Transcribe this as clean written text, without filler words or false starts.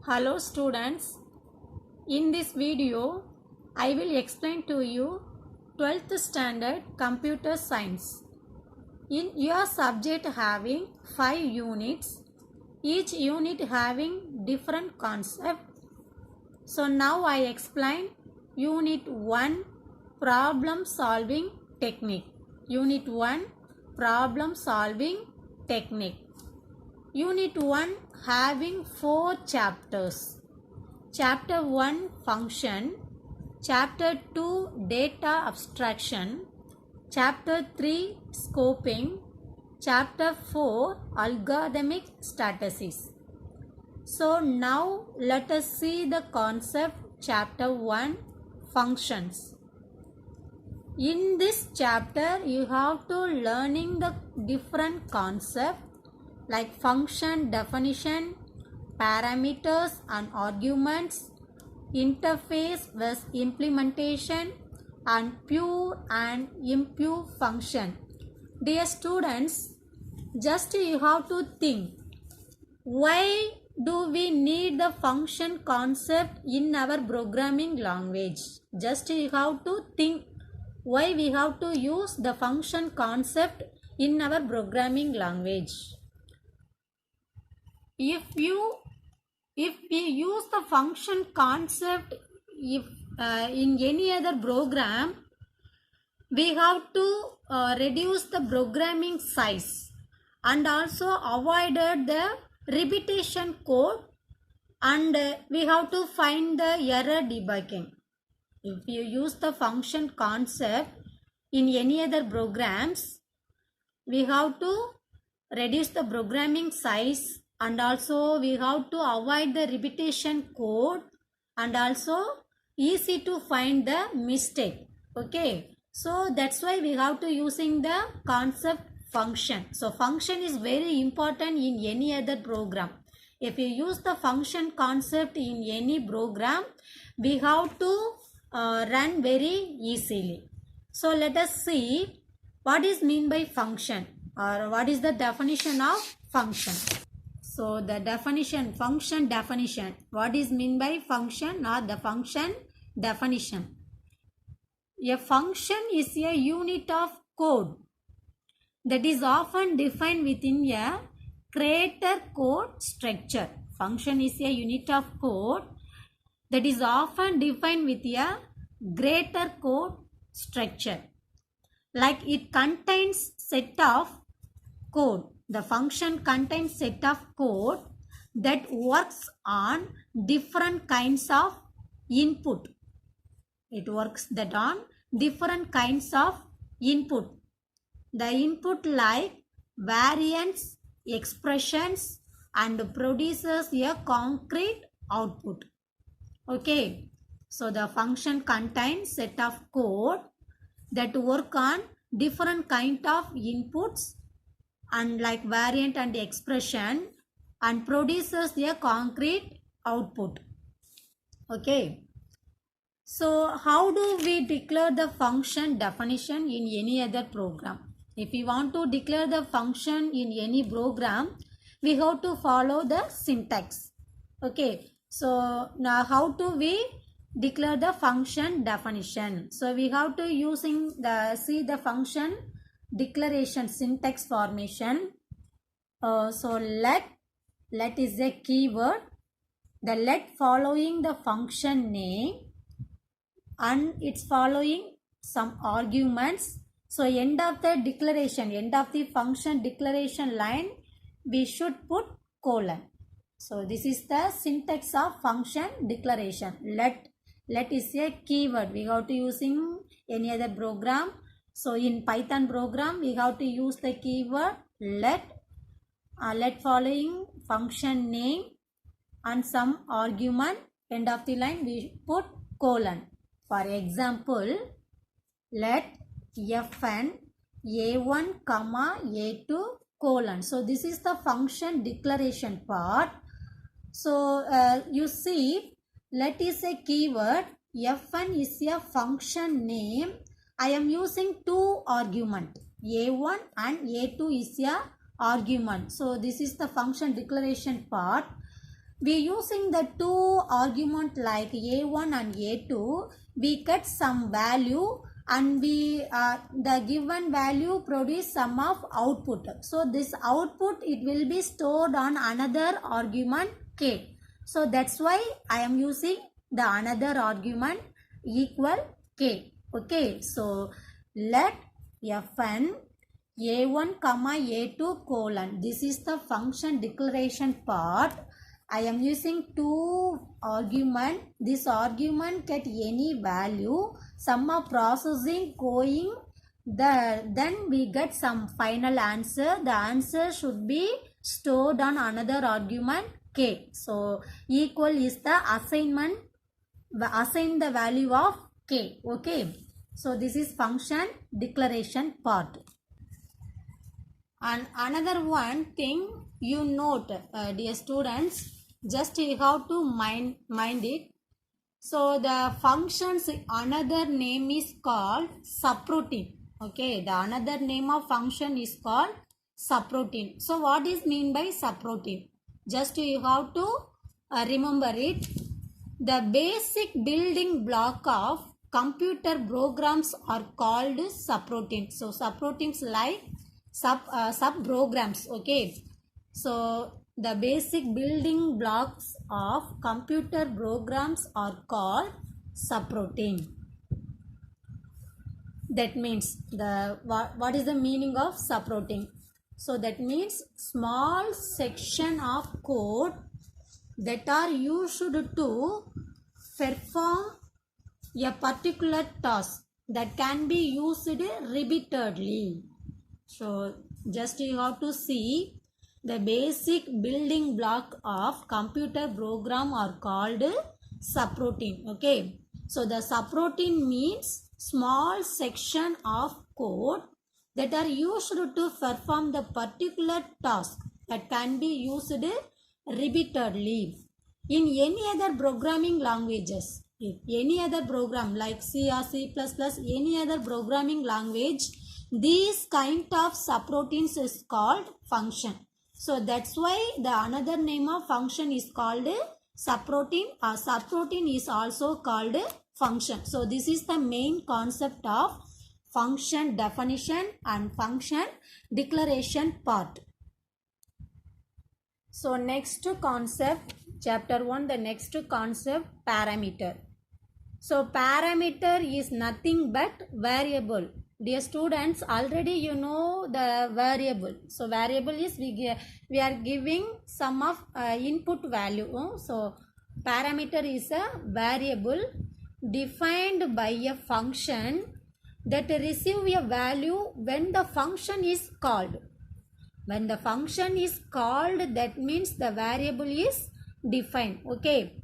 Hello students, in this video I will explain to you 12th standard computer science. In your subject having 5 units, each unit having different concept. So now I explain unit 1 problem solving technique. Unit 1 problem solving technique. Unit 1 having 4 chapters. Chapter 1 function, Chapter 2 data abstraction, Chapter 3 scoping, Chapter 4 algorithmic statistics. So now let us see the concept Chapter 1 functions. In this chapter you have to learning the different concept like function definition, parameters and arguments, interface with implementation, and pure and impure function. Dear students, just you have to think, why do we need the function concept in our programming language? Just you have to think why we have to use the function concept in our programming language. If we use the function concept in any other program, we have to reduce the programming size and also avoided the repetition code, and we have to find the error debugging. If you use the function concept in any other programs, we have to reduce the programming size, and also we have to avoid the repetition code, and also easy to find the mistake. Okay, so that's why we have to using the concept function. So function is very important in any other program. If you use the function concept in any program, we have to run very easily. So let us see what is mean by function, or what is the definition of function. So the definition, function definition, what is mean by function or the function definition? A function is a unit of code that is often defined within a greater code structure. Function is a unit of code that is often defined with a greater code structure. Like it contains set of code. The function contains set of code that works on different kinds of input. It works that on different kinds of input. The input like variants, expressions, and produces a concrete output. Okay, so the function contains set of code that work on different kind of inputs and like variant and expression, and produces a concrete output. Okay, so how do we declare the function definition in any other program? If we want to declare the function in any program, we have to follow the syntax. Okay, so now how do we declare the function definition? So we have to using the function declaration syntax formation. So let is a keyword. The let following the function name, and it's following some arguments. So end of the declaration, end of the function declaration line, we should put colon. So this is the syntax of function declaration. Let is a keyword. We have to using any other program. So in Python program, we have to use the keyword let following function name and some argument. End of the line we put colon. For example, let fn a1 comma a2 colon. So this is the function declaration part. So you see, let is a keyword, fn is a function name. I am using two argument, a1 and a2 is a argument. So this is the function declaration part. we using the two argument like a1 and a2, we get some value and we the given value produce some of output. So this output, it will be stored on another argument k. So that's why I am using the another argument equal k. Okay, so let fn a1 comma a2 colon, this is the function declaration part. I am using two argument. This argument get any value, sum of processing going, then we get some final answer. The answer should be stored on another argument k. So equal is the assignment, assign the value of k. Okay, so this is function declaration part. And another one thing you note, dear students, just you have to mind it. So the functions, another name is called subroutine. Okay, the another name of function is called subroutine. So what is mean by subroutine? Just you have to remember it. The basic building block of computer programs are called subroutines. So subroutines like sub programs. Okay, so the basic building blocks of computer programs are called subroutine. That means the what is the meaning of subroutine? So that means small section of code that are used to perform a particular task that can be used repeatedly. So just you have to see the basic building block of computer program are called subroutine. Okay, so the subroutine means small section of code that are used to perform the particular task that can be used repeatedly. In any other programming languages, if any other program like C or C++, any other programming language, these kind of subroutines is called function. So that's why the another name of function is called subroutine, or subroutine is also called function. So this is the main concept of function definition and function declaration part. So next concept, chapter 1, the next concept, parameter. So parameter is nothing but variable. Dear students, already you know the variable. So variable is we are giving some of input value. So parameter is a variable defined by a function that receive a value when the function is called. When the function is called, that means the variable is defined. Okay,